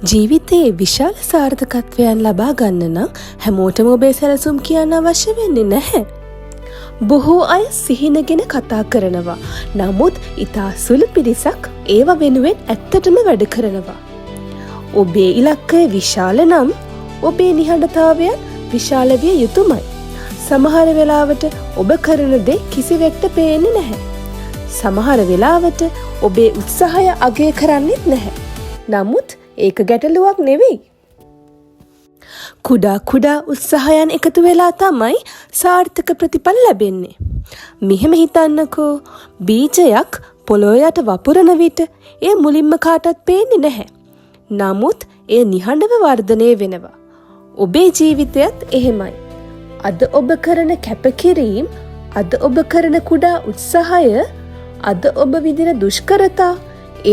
ජීවිතයේ විශාල සාර්ථකත්වයන් ලබා ගන්න නම් හැමෝටම ඔබේ සැලසුම් කියන්න අවශ්‍ය වෙන්නේ නැහැ. බොහෝ අය සිහිනගෙන කතා කරනවා. නමුත් ඉතා සුළු පිරිසක් ඒව වෙනුවෙන් ඇත්තටම වැඩ කරනවා. ඔබේ ඉලක්කය විශාල නම් ඔබේ නිහඬතාවයන් විශාල විය යුතුමයි. සමහර වෙලාවට ඔබ කරන දේ කිසිවෙක්ට පේන්නේ නැහැ. සමහර වෙලාවට ඔබේ උත්සාහය අගය කරන්නේත් නැහැ. නමුත් ඒක ගැටලුවක් නෙවෙයි. කුඩා උත්සාහයන් එකතු වෙලා තමයි සාර්ථක ප්‍රතිඵල ලැබෙන්නේ. මෙහෙම හිතන්නකෝ, බීජයක් පොළොව යට වපුරන විට එය මුලින්ම කාටවත් පේන්නේ නැහැ. නමුත් එය නිහඬව වර්ධනය වෙනවා. ඔබේ ජීවිතයත් එහෙමයි. අද ඔබ කරන කැපකිරීම, අද ඔබ කරන කුඩා උත්සාහය, අද ඔබ විඳින දුෂ්කරතා,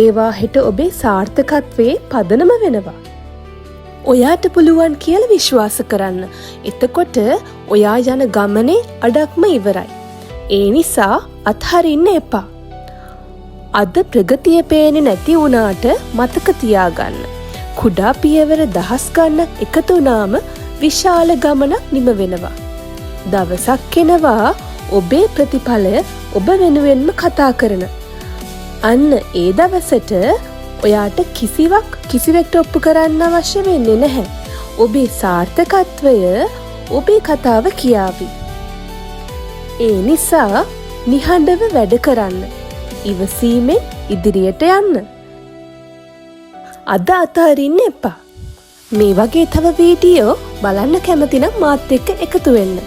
ඒවා හෙට ඔබේ සාර්ථකත්වයේ පදනම වෙනවා. ඔයාට පුළුවන් කියලා විශ්වාස කරන්න. එතකොට ඔයා යන ගමනේ අඩක්ම ඉවරයි. ඒ නිසා අත්හරින්න එපා. අද ප්‍රගතිය පේන්නේ නැති වුණාට මතක තියාගන්න. කුඩා පියවර දහස් ගණනක් එකතු වුණාම විශාල ගමනක් නිම වෙනවා. දවසක් එනවා ඔබේ ප්‍රතිඵලය ඔබ වෙනුවෙන්ම කතා කරන. අන්න ඒ දවසට ඔයාට කිසිවෙක්ට ඔප්පු කරන්න අවශ්‍ය වෙන්නේ නැහැ. ඔබේ සාර්ථකත්වය ඔබේ කතාව කියාවි. ඒ නිසා නිහඬව වැඩ කරන්න. ඉවසීමෙන් ඉදිරියට යන්න. අද අතහරින්න එපා. මේ වගේ තව වීඩියෝ බලන්න කැමති නම් මාත් එක්ක එකතු වෙන්න.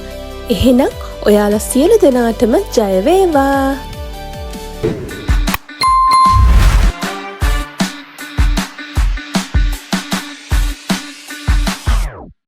එහෙනම් ඔයාලා සියලු දෙනාටම ජය වේවා.